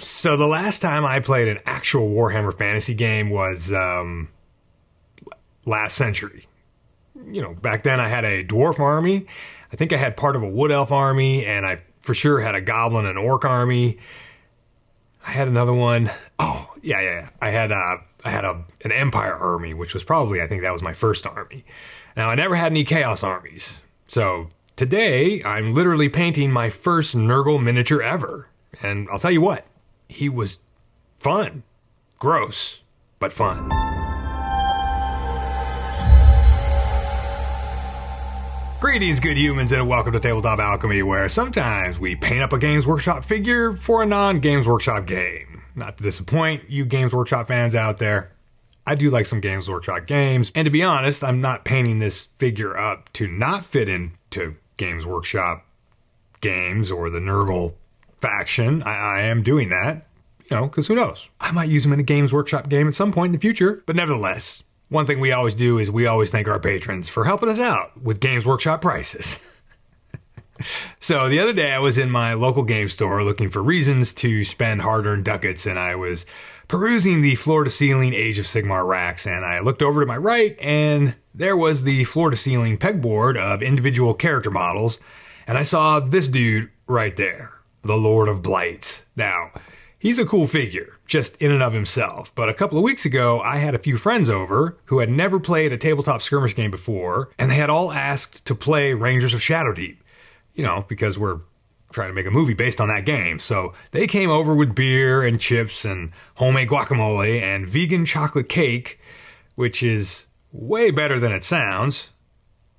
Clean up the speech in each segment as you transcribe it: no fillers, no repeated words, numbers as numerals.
So the last time I played an actual Warhammer fantasy game was last century. You know, back then I had a dwarf army. I think I had part of a wood elf army, and I for sure had a goblin and orc army. I had another one. Oh, yeah. I had an empire army, which was probably, I think that was my first army. Now, I never had any chaos armies. So today, I'm literally painting my first Nurgle miniature ever. And I'll tell you what, he was fun. Gross, but fun. Greetings, good humans, and welcome to Tabletop Alchemy, where sometimes we paint up a Games Workshop figure for a non-Games Workshop game. Not to disappoint you Games Workshop fans out there, I do like some Games Workshop games, and to be honest, I'm not painting this figure up to not fit into Games Workshop games or the Nurgle faction. I am doing that, you know, because who knows? I might use them in a Games Workshop game at some point in the future, but nevertheless, one thing we always do is we always thank our patrons for helping us out with Games Workshop prices. So the other day I was in my local game store looking for reasons to spend hard-earned ducats, and I was perusing the floor-to-ceiling Age of Sigmar racks, and I looked over to my right, and there was the floor-to-ceiling pegboard of individual character models, and I saw this dude right there, the Lord of Blights. Now, he's a cool figure, just in and of himself, but a couple of weeks ago, I had a few friends over who had never played a tabletop skirmish game before, and they had all asked to play Rangers of Shadowdeep, you know, because we're trying to make a movie based on that game. So they came over with beer and chips and homemade guacamole and vegan chocolate cake, which is way better than it sounds.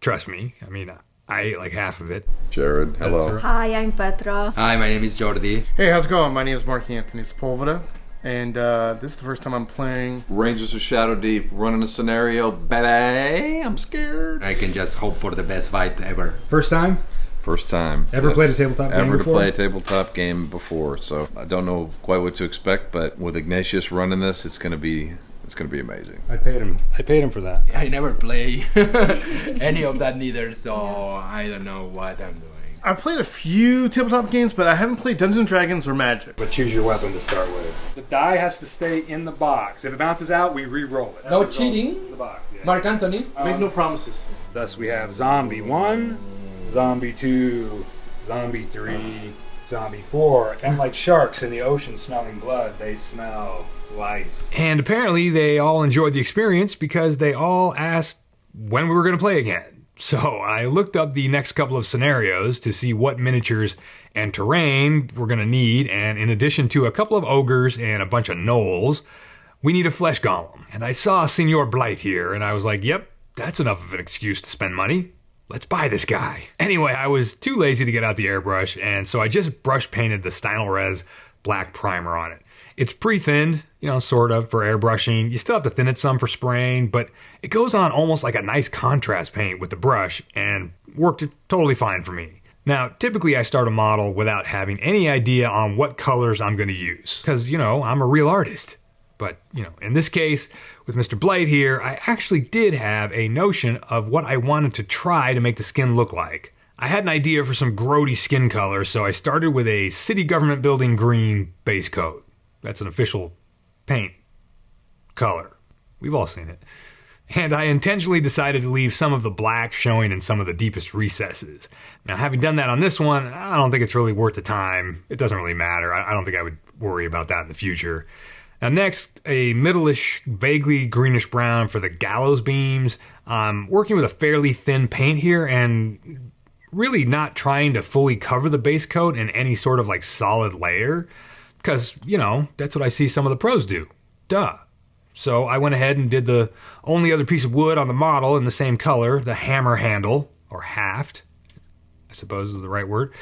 Trust me, I mean, I ate like half of it. Jared, hello. Hi, I'm Petra. Hi, my name is Jordi. Hey, how's it going? My name is Mark Anthony Sepulveda, and this is the first time I'm playing Rangers of Shadowdeep, running a scenario. Baby, I'm scared. I can just hope for the best fight ever. First time? First time. Ever played a tabletop game before? before? Play a tabletop game before, so I don't know quite what to expect, but with Ignatius running this, it's gonna be amazing. I paid him for that. I never play any of that neither, so I don't know what I'm doing. I've played a few tabletop games, but I haven't played Dungeons & Dragons or Magic. But choose your weapon to start with. The die has to stay in the box. If it bounces out, we re-roll it. No cheating. The box, yeah. Mark Anthony. Make no promises. Thus we have Zombie 1, Zombie 2, Zombie 3, Zombie 4, and like sharks in the ocean smelling blood, they smell life. And apparently they all enjoyed the experience because they all asked when we were going to play again. So I looked up the next couple of scenarios to see what miniatures and terrain we're going to need, and in addition to a couple of ogres and a bunch of gnolls, we need a flesh golem. And I saw Senor Blight here, and I was like, yep, that's enough of an excuse to spend money. Let's buy this guy. Anyway, I was too lazy to get out the airbrush, and so I just brush painted the Stynylrez black primer on it. It's pre-thinned, you know, sort of, for airbrushing. You still have to thin it some for spraying, but it goes on almost like a nice contrast paint with the brush, and worked totally fine for me. Now, typically I start a model without having any idea on what colors I'm going to use, because, you know, I'm a real artist. But, you know, in this case, with Mr. Blight here, I actually did have a notion of what I wanted to try to make the skin look like. I had an idea for some grody skin color, so I started with a city government building green base coat. That's an official paint color. We've all seen it. And I intentionally decided to leave some of the black showing in some of the deepest recesses. Now, having done that on this one, I don't think it's really worth the time. It doesn't really matter. I don't think I would worry about that in the future. Now next, a middle-ish, vaguely greenish-brown for the gallows beams. I'm working with a fairly thin paint here and really not trying to fully cover the base coat in any sort of like solid layer. Because, you know, that's what I see some of the pros do. Duh. So I went ahead and did the only other piece of wood on the model in the same color, the hammer handle, or haft, I suppose is the right word.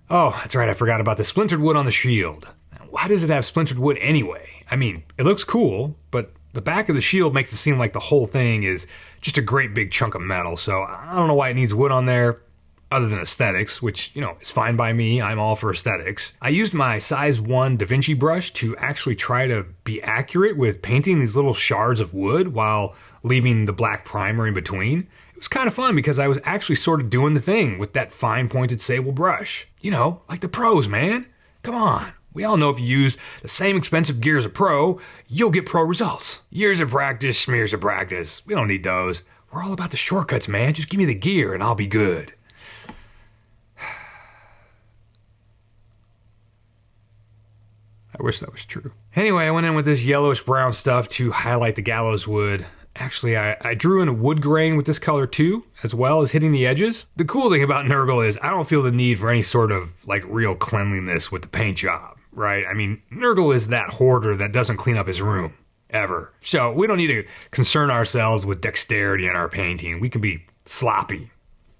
Oh, that's right, I forgot about the splintered wood on the shield. Now, why does it have splintered wood anyway? I mean, it looks cool, but the back of the shield makes it seem like the whole thing is just a great big chunk of metal, so I don't know why it needs wood on there. Other than aesthetics, which, you know, is fine by me. I'm all for aesthetics. I used my size 1 Da Vinci brush to actually try to be accurate with painting these little shards of wood while leaving the black primer in between. It was kind of fun because I was actually sort of doing the thing with that fine pointed sable brush. You know, like the pros, man. Come on. We all know if you use the same expensive gear as a pro, you'll get pro results. Years of practice, smears of practice. We don't need those. We're all about the shortcuts, man. Just give me the gear and I'll be good. I wish that was true. Anyway, I went in with this yellowish brown stuff to highlight the gallows wood. Actually, I drew in a wood grain with this color too, as well as hitting the edges. The cool thing about Nurgle is I don't feel the need for any sort of like real cleanliness with the paint job, right? I mean, Nurgle is that hoarder that doesn't clean up his room, ever. So we don't need to concern ourselves with dexterity in our painting. We can be sloppy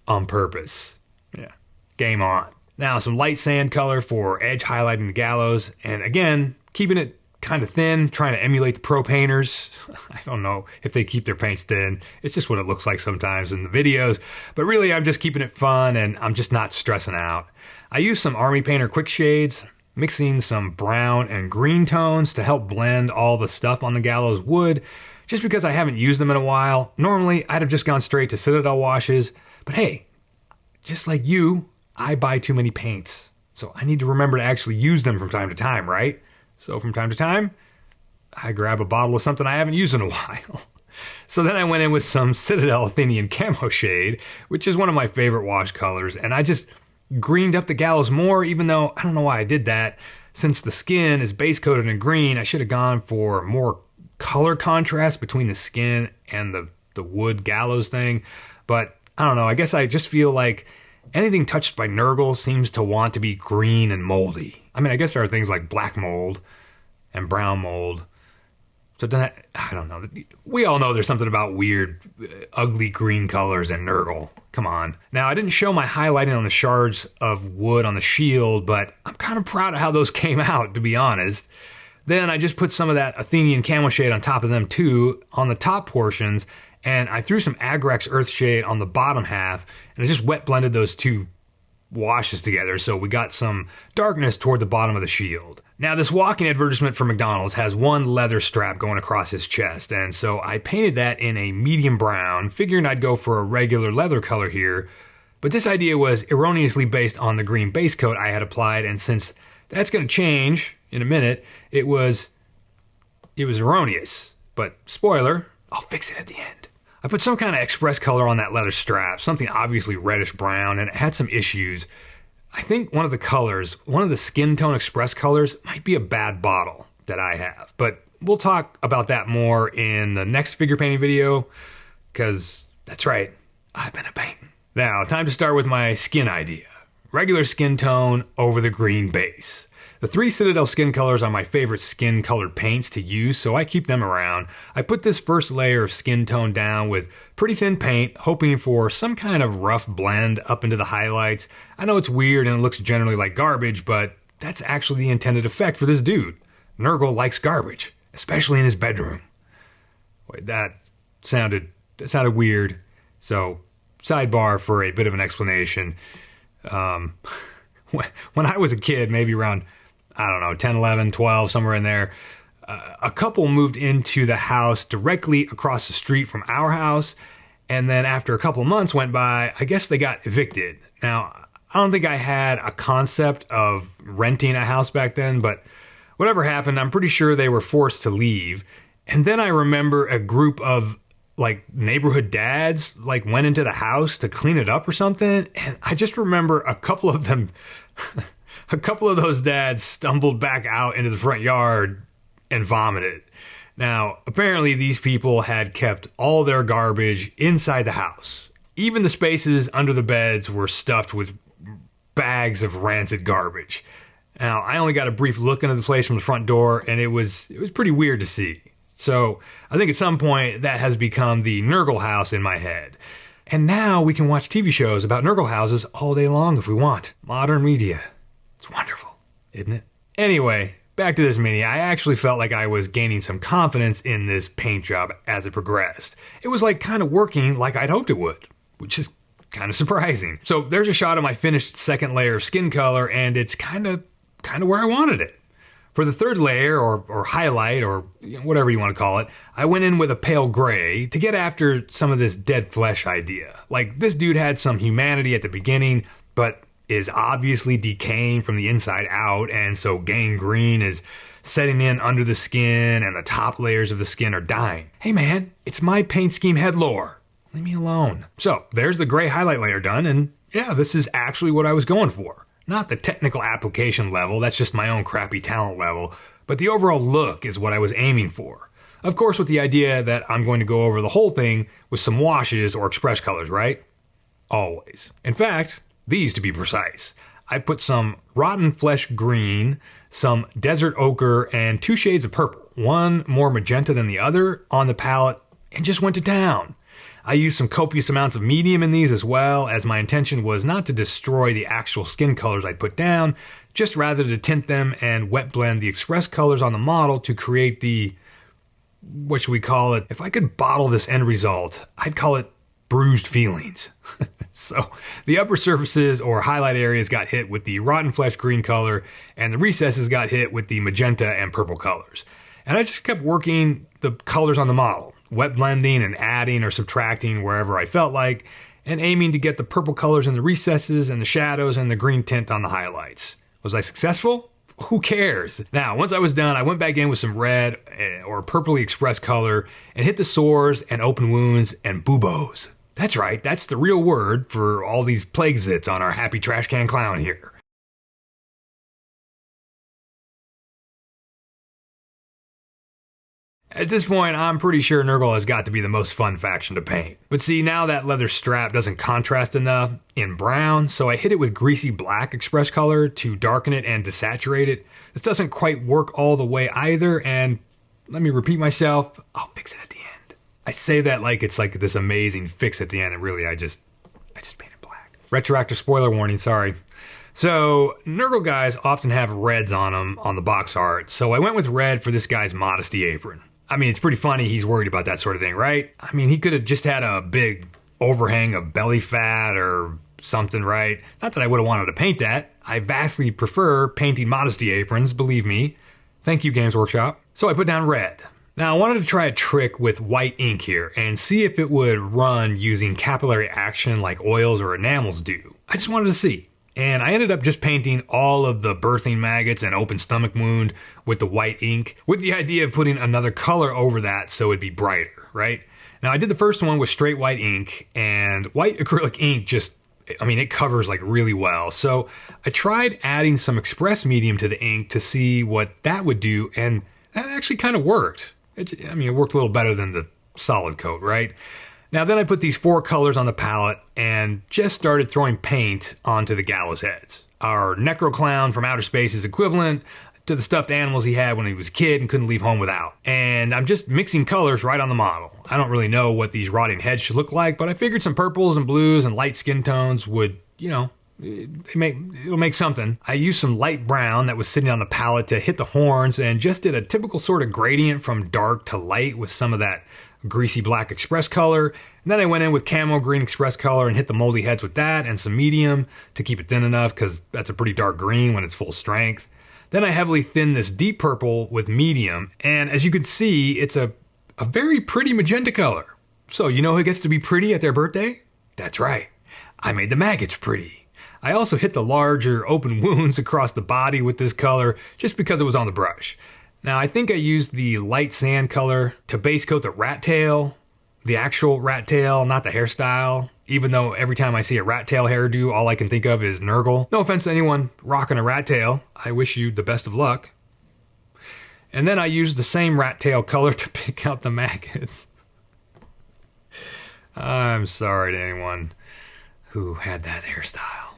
on purpose. Yeah, game on. Now some light sand color for edge highlighting the gallows, and again, keeping it kind of thin, trying to emulate the pro painters. I don't know if they keep their paints thin. It's just what it looks like sometimes in the videos. But really, I'm just keeping it fun and I'm just not stressing out. I use some Army Painter quick shades, mixing some brown and green tones to help blend all the stuff on the gallows wood, just because I haven't used them in a while. Normally, I'd have just gone straight to Citadel washes. But hey, just like you, I buy too many paints. So I need to remember to actually use them from time to time, right? So from time to time, I grab a bottle of something I haven't used in a while. So then I went in with some Citadel Athenian Camo Shade, which is one of my favorite wash colors, and I just greened up the gallows more, even though I don't know why I did that. Since the skin is base coated in green, I should have gone for more color contrast between the skin and the wood gallows thing. But I don't know, I guess I just feel like anything touched by Nurgle seems to want to be green and moldy. I mean, I guess there are things like black mold and brown mold. So I don't know. We all know there's something about weird, ugly green colors in Nurgle. Come on. Now, I didn't show my highlighting on the shards of wood on the shield, but I'm kind of proud of how those came out, to be honest. Then I just put some of that Athenian Camo Shade on top of them too, on the top portions, and I threw some Agrax Earth Shade on the bottom half, and I just wet blended those two washes together, so we got some darkness toward the bottom of the shield. Now, this walking advertisement for McDonald's has one leather strap going across his chest, and so I painted that in a medium brown, figuring I'd go for a regular leather color here, but this idea was erroneously based on the green base coat I had applied, and since that's going to change in a minute, it was erroneous. But spoiler, I'll fix it at the end. I put some kind of express color on that leather strap, something obviously reddish brown, and it had some issues. I think one of the skin tone express colors might be a bad bottle that I have, but we'll talk about that more in the next figure painting video, because that's right, I've been a painting. Now, time to start with my skin idea. Regular skin tone over the green base. The 3 Citadel skin colors are my favorite skin colored paints to use, so I keep them around. I put this first layer of skin tone down with pretty thin paint, hoping for some kind of rough blend up into the highlights. I know it's weird and it looks generally like garbage, but that's actually the intended effect for this dude. Nurgle likes garbage, especially in his bedroom. Wait, that sounded weird, so sidebar for a bit of an explanation. When I was a kid, maybe around, I don't know, 10, 11, 12, somewhere in there, a couple moved into the house directly across the street from our house, and then after a couple of months went by, I guess they got evicted. Now, I don't think I had a concept of renting a house back then, but whatever happened, I'm pretty sure they were forced to leave. And then I remember a group of like neighborhood dads like went into the house to clean it up or something, and I just remember a couple of those dads stumbled back out into the front yard and vomited. Now, apparently these people had kept all their garbage inside the house. Even the spaces under the beds were stuffed with bags of rancid garbage. Now, I only got a brief look into the place from the front door, and it was pretty weird to see. So I think at some point that has become the Nurgle house in my head. And now we can watch TV shows about Nurgle houses all day long if we want. Modern media. It's wonderful, isn't it? Anyway, back to this mini. I actually felt like I was gaining some confidence in this paint job as it progressed. It was like kind of working like I'd hoped it would, which is kind of surprising. So there's a shot of my finished second layer of skin color, and it's kind of where I wanted it. For the third layer, or highlight, or whatever you want to call it, I went in with a pale gray to get after some of this dead flesh idea. Like, this dude had some humanity at the beginning, but is obviously decaying from the inside out, and so gangrene is setting in under the skin, and the top layers of the skin are dying. Hey man, it's my paint scheme head lore. Leave me alone. So there's the gray highlight layer done, and yeah, this is actually what I was going for. Not the technical application level, that's just my own crappy talent level, but the overall look is what I was aiming for. Of course, with the idea that I'm going to go over the whole thing with some washes or express colors, right? Always. In fact, these to be precise. I put some rotten flesh green, some desert ochre, and 2 shades of purple, one more magenta than the other, on the palette, and just went to town. I used some copious amounts of medium in these as well, as my intention was not to destroy the actual skin colors I'd put down, just rather to tint them and wet blend the express colors on the model to create the, what should we call it? If I could bottle this end result, I'd call it bruised feelings. So the upper surfaces or highlight areas got hit with the rotten flesh green color, and the recesses got hit with the magenta and purple colors. And I just kept working the colors on the model, wet blending and adding or subtracting wherever I felt like, and aiming to get the purple colors in the recesses and the shadows and the green tint on the highlights. Was I successful? Who cares? Now, once I was done, I went back in with some red or purpley expressed color and hit the sores and open wounds and buboes. That's right, that's the real word for all these plague zits on our happy trash can clown here. At this point, I'm pretty sure Nurgle has got to be the most fun faction to paint. But see, now that leather strap doesn't contrast enough in brown, so I hit it with greasy black express color to darken it and desaturate it. This doesn't quite work all the way either, and let me repeat myself, I'll fix it at the end. I say that like it's like this amazing fix at the end, and really I just painted black. Retroactive spoiler warning, sorry. So, Nurgle guys often have reds on them on the box art, so I went with red for this guy's modesty apron. I mean, it's pretty funny he's worried about that sort of thing, right? I mean, he could have just had a big overhang of belly fat or something, right? Not that I would have wanted to paint that. I vastly prefer painting modesty aprons, believe me. Thank you, Games Workshop. So I put down red. Now, I wanted to try a trick with white ink here and see if it would run using capillary action like oils or enamels do. I just wanted to see. And I ended up just painting all of the birthing maggots and open stomach wound with the white ink, with the idea of putting another color over that so it'd be brighter, right? Now, I did the first one with straight white ink, and white acrylic ink just, I mean, it covers like really well. So I tried adding some express medium to the ink to see what that would do, and that actually kind of worked. It worked a little better than the solid coat, right? Now then I put these 4 colors on the palette and just started throwing paint onto the gallows heads. Our necro clown from outer space is equivalent to the stuffed animals he had when he was a kid and couldn't leave home without. And I'm just mixing colors right on the model. I don't really know what these rotting heads should look like, but I figured some purples and blues and light skin tones would, it'll make something. I used some light brown that was sitting on the palette to hit the horns and just did a typical sort of gradient from dark to light with some of that greasy black express color. And then I went in with camo green express color and hit the moldy heads with that and some medium to keep it thin enough because that's a pretty dark green when it's full strength. Then I heavily thinned this deep purple with medium, and as you can see, it's a very pretty magenta color. So you know who gets to be pretty at their birthday? That's right, I made the maggots pretty. I also hit the larger open wounds across the body with this color just because it was on the brush. Now I think I used the light sand color to base coat the rat tail, the actual rat tail, not the hairstyle, even though every time I see a rat tail hairdo, all I can think of is Nurgle. No offense to anyone rocking a rat tail, I wish you the best of luck. And then I used the same rat tail color to pick out the maggots. I'm sorry to anyone who had that hairstyle.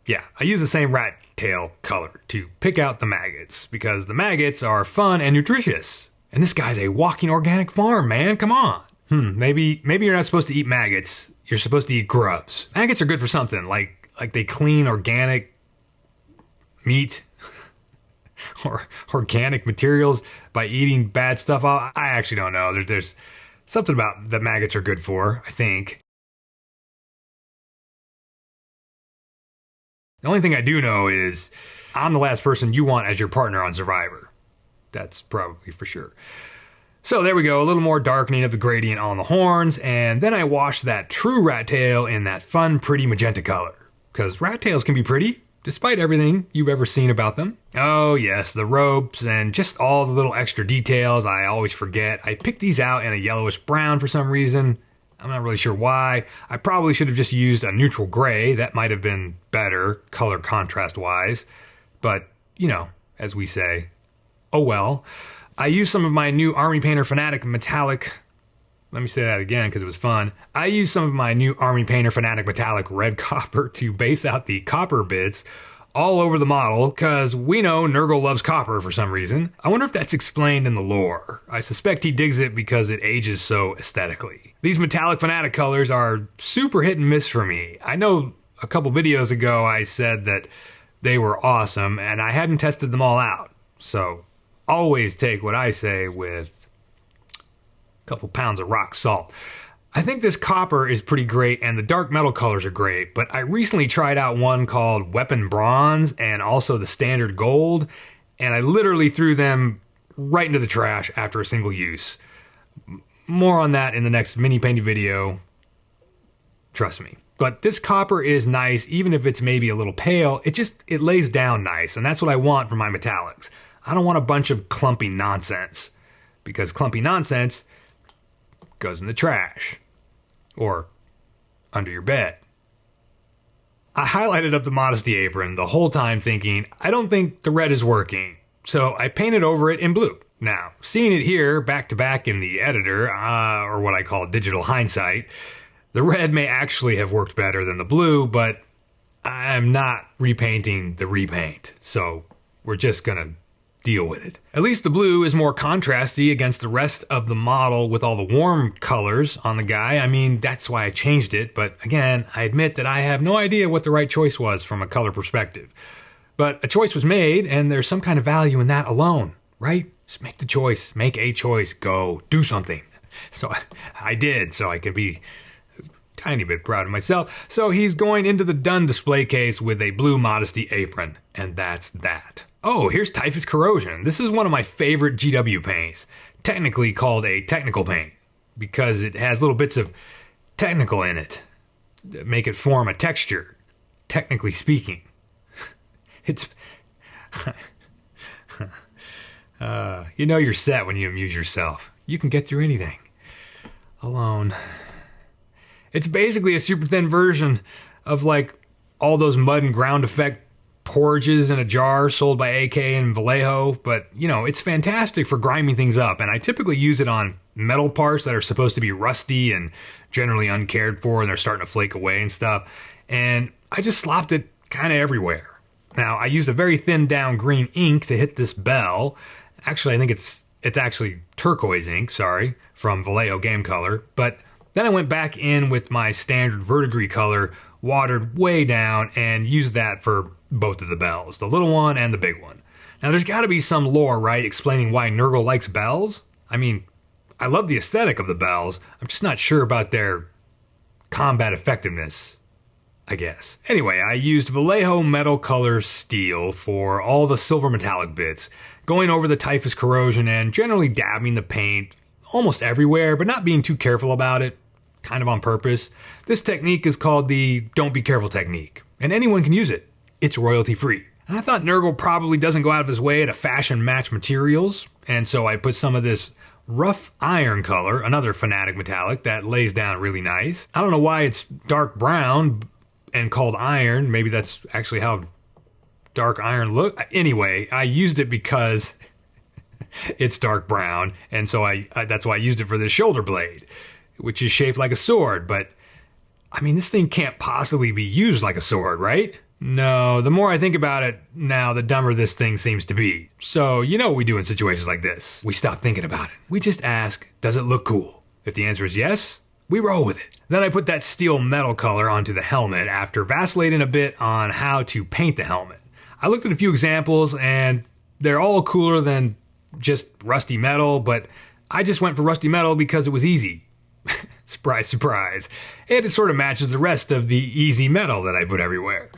Yeah, I use the same rat tail color to pick out the maggots because the maggots are fun and nutritious. And this guy's a walking organic farm, man, come on. Maybe you're not supposed to eat maggots. You're supposed to eat grubs. Maggots are good for something, like they clean organic meat or organic materials by eating bad stuff. I actually don't know. There's something about that maggots are good for, I think. The only thing I do know is I'm the last person you want as your partner on Survivor. That's probably for sure. So there we go, a little more darkening of the gradient on the horns, and then I washed that true rat tail in that fun, pretty magenta color. Because rat tails can be pretty, despite everything you've ever seen about them. Oh yes, the ropes and just all the little extra details I always forget. I picked these out in a yellowish brown for some reason. I'm not really sure why. I probably should have just used a neutral gray. That might have been better, color contrast wise. But, you know, as we say, oh well. I used some of my new Army Painter Fanatic Metallic... Let me say that again because it was fun. I used some of my new Army Painter Fanatic Metallic Red Copper to base out the copper bits all over the model, because we know Nurgle loves copper for some reason. I wonder if that's explained in the lore. I suspect he digs it because it ages so aesthetically. These Metallic Fanatic colors are super hit and miss for me. I know a couple videos ago I said that they were awesome, and I hadn't tested them all out. So always take what I say with a couple pounds of rock salt. I think this copper is pretty great and the dark metal colors are great, but I recently tried out one called Weapon Bronze and also the Standard Gold, and I literally threw them right into the trash after a single use. More on that in the next mini painting video, trust me. But this copper is nice, even if it's maybe a little pale, it lays down nice, and that's what I want for my metallics. I don't want a bunch of clumpy nonsense, because clumpy nonsense goes in the trash. Or under your bed. I highlighted up the Modesty apron the whole time thinking, I don't think the red is working. So I painted over it in blue. Now, seeing it here back to back in the editor, or what I call digital hindsight, the red may actually have worked better than the blue, but I'm not repainting the repaint. So we're just gonna deal with it. At least the blue is more contrasty against the rest of the model with all the warm colors on the guy. I mean, that's why I changed it, but again, I admit that I have no idea what the right choice was from a color perspective. But a choice was made, and there's some kind of value in that alone, right? Just make the choice, make a choice, go, do something. So I did, so I could be a tiny bit proud of myself. So he's going into the done display case with a blue Modesty apron, and that's that. Oh, here's Typhus Corrosion. This is one of my favorite GW paints, technically called a technical paint, because it has little bits of technical in it that make it form a texture, technically speaking. It's... you know you're set when you amuse yourself. You can get through anything. Alone. It's basically a super thin version of like all those mud and ground effect porridges in a jar sold by AK and Vallejo, but you know, it's fantastic for grinding things up, and I typically use it on metal parts that are supposed to be rusty and generally uncared for, and they're starting to flake away and stuff, and I just slopped it kind of everywhere. Now, I used a very thin down green ink to hit this bell. Actually, I think it's actually turquoise ink, sorry, from Vallejo Game Color, but then I went back in with my standard verdigris color, watered way down, and used that for both of the bells, the little one and the big one. Now there's got to be some lore, right, explaining why Nurgle likes bells? I mean, I love the aesthetic of the bells, I'm just not sure about their combat effectiveness, I guess. Anyway, I used Vallejo Metal Color Steel for all the silver metallic bits, going over the Typhus Corrosion and generally dabbing the paint almost everywhere, but not being too careful about it, kind of on purpose. This technique is called the don't be careful technique, and anyone can use it. It's royalty free. And I thought Nurgle probably doesn't go out of his way to fashion match materials, and so I put some of this rough iron color, another Fanatic metallic that lays down really nice. I don't know why it's dark brown and called iron. Maybe that's actually how dark iron look. Anyway, I used it because it's dark brown, and so that's why I used it for this shoulder blade, which is shaped like a sword, but I mean, this thing can't possibly be used like a sword, right? No, the more I think about it now, the dumber this thing seems to be. So, you know what we do in situations like this. We stop thinking about it. We just ask, does it look cool? If the answer is yes, we roll with it. Then I put that steel metal color onto the helmet after vacillating a bit on how to paint the helmet. I looked at a few examples and they're all cooler than just rusty metal, but I just went for rusty metal because it was easy. Surprise, surprise. And it sort of matches the rest of the easy metal that I put everywhere.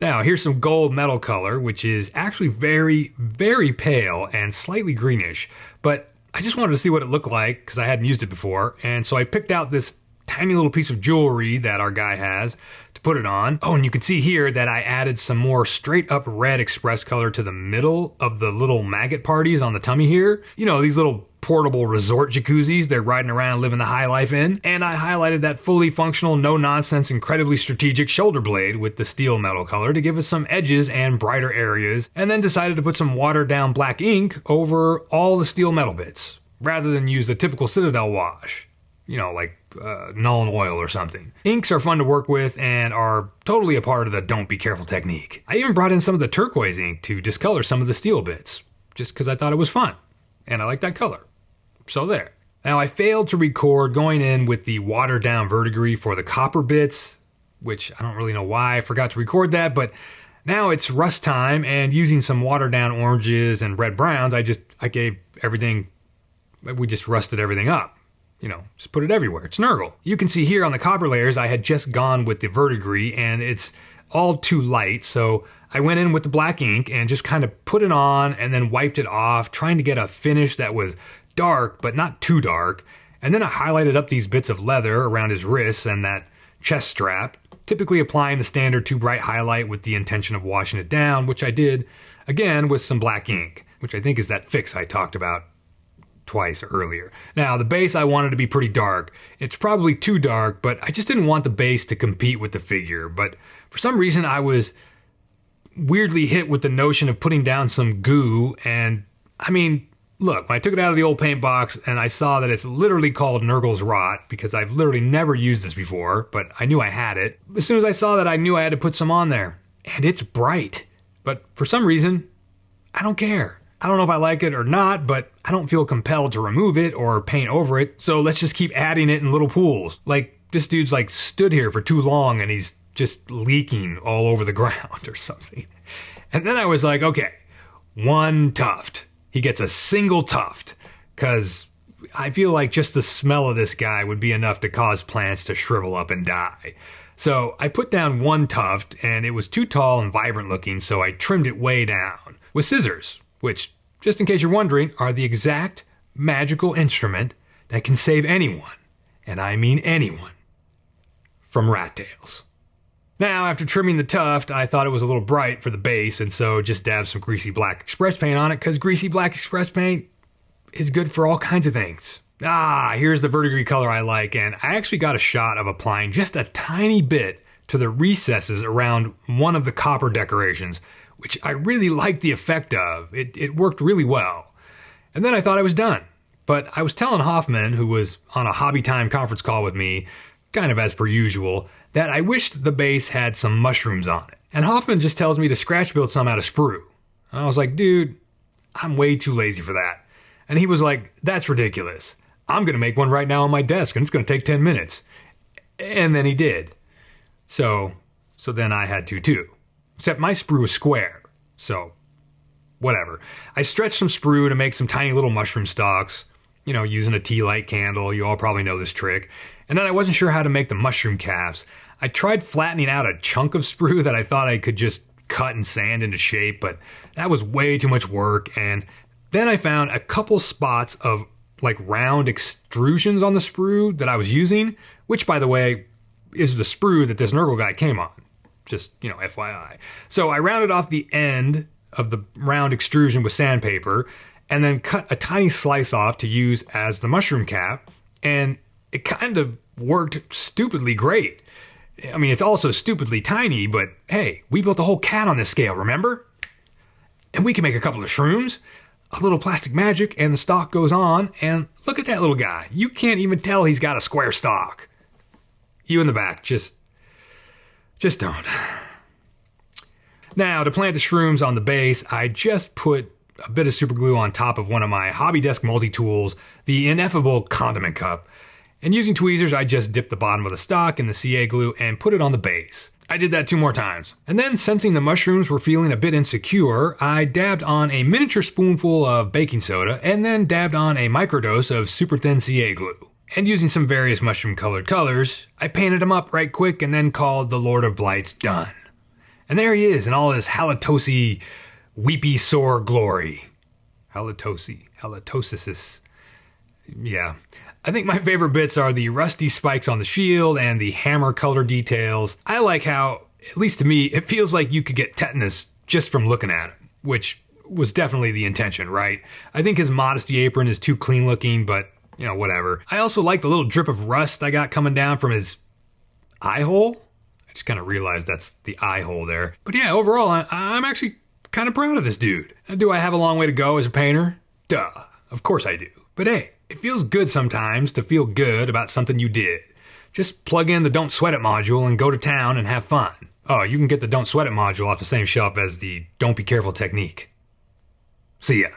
Now, here's some gold metal color, which is actually very, very pale and slightly greenish, but I just wanted to see what it looked like because I hadn't used it before. And so I picked out this tiny little piece of jewelry that our guy has to put it on. Oh, and you can see here that I added some more straight up red express color to the middle of the little maggot parties on the tummy here. You know, these little portable resort jacuzzis they're riding around living the high life in. And I highlighted that fully functional, no nonsense, incredibly strategic shoulder blade with the steel metal color to give us some edges and brighter areas, and then decided to put some watered down black ink over all the steel metal bits rather than use the typical Citadel wash. You know, like Null oil or something. Inks are fun to work with and are totally a part of the don't be careful technique. I even brought in some of the turquoise ink to discolor some of the steel bits, just because I thought it was fun, and I like that color. So there. Now I failed to record going in with the watered down verdigris for the copper bits, which I don't really know why I forgot to record that, but now it's rust time, and using some watered down oranges and red browns, I gave everything, we just rusted everything up. You know, just put it everywhere. It's Nurgle. You can see here on the copper layers, I had just gone with the verdigris and it's all too light. So I went in with the black ink and just kind of put it on and then wiped it off, trying to get a finish that was dark, but not too dark. And then I highlighted up these bits of leather around his wrists and that chest strap, typically applying the standard too bright highlight with the intention of washing it down, which I did again with some black ink, which I think is that fix I talked about twice earlier. Now, the base I wanted to be pretty dark. It's probably too dark, but I just didn't want the base to compete with the figure. But for some reason, I was weirdly hit with the notion of putting down some goo. And I mean, look, when I took it out of the old paint box and I saw that it's literally called Nurgle's Rot, because I've literally never used this before, but I knew I had it. As soon as I saw that, I knew I had to put some on there. And it's bright. But for some reason, I don't care. I don't know if I like it or not, but I don't feel compelled to remove it or paint over it. So let's just keep adding it in little pools. Like, this dude's like stood here for too long and he's just leaking all over the ground or something. And then I was like, okay, one tuft. He gets a single tuft, because I feel like just the smell of this guy would be enough to cause plants to shrivel up and die. So I put down one tuft and it was too tall and vibrant looking, so I trimmed it way down with scissors, which, just in case you're wondering, are the exact magical instrument that can save anyone, and I mean anyone, from rat tails. Now, after trimming the tuft, I thought it was a little bright for the base, and so just dabbed some greasy black express paint on it, because greasy black express paint is good for all kinds of things. Here's the verdigris color I like, and I actually got a shot of applying just a tiny bit to the recesses around one of the copper decorations, which I really liked the effect of. It worked really well. And then I thought I was done. But I was telling Hoffman, who was on a hobby time conference call with me, kind of as per usual, that I wished the base had some mushrooms on it. And Hoffman just tells me to scratch build some out of sprue. And I was like, dude, I'm way too lazy for that. And he was like, that's ridiculous. I'm going to make one right now on my desk and it's going to take 10 minutes. And then he did. So then I had to too. Except my sprue is square, so whatever. I stretched some sprue to make some tiny little mushroom stalks, you know, using a tea light candle. You all probably know this trick. And then I wasn't sure how to make the mushroom caps. I tried flattening out a chunk of sprue that I thought I could just cut and sand into shape, but that was way too much work. And then I found a couple spots of like round extrusions on the sprue that I was using, which, by the way, is the sprue that this Nurgle guy came on. Just, you know, FYI. So I rounded off the end of the round extrusion with sandpaper and then cut a tiny slice off to use as the mushroom cap. And it kind of worked stupidly great. I mean, it's also stupidly tiny, but hey, we built a whole cat on this scale, remember? And we can make a couple of shrooms, a little plastic magic, and the stalk goes on. And look at that little guy. You can't even tell he's got a square stalk. You in the back, just don't. Now, to plant the shrooms on the base, I just put a bit of super glue on top of one of my hobby desk multi-tools, the ineffable condiment cup. And using tweezers, I just dipped the bottom of the stock in the CA glue and put it on the base. I did that 2 more times. And then, sensing the mushrooms were feeling a bit insecure, I dabbed on a miniature spoonful of baking soda and then dabbed on a microdose of super thin CA glue. And using some various mushroom-colored colors, I painted him up right quick and then called the Lord of Blights done. And there he is in all his halitosi, weepy, sore glory. Halitosis. Yeah. I think my favorite bits are the rusty spikes on the shield and the hammer color details. I like how, at least to me, it feels like you could get tetanus just from looking at him, which was definitely the intention, right? I think his modesty apron is too clean looking, but, you know, whatever. I also like the little drip of rust I got coming down from his eye hole. I just kind of realized that's the eye hole there. But yeah, overall, I'm actually kind of proud of this dude. Do I have a long way to go as a painter? Duh. Of course I do. But hey, it feels good sometimes to feel good about something you did. Just plug in the Don't Sweat It module and go to town and have fun. Oh, you can get the Don't Sweat It module off the same shelf as the Don't Be Careful technique. See ya.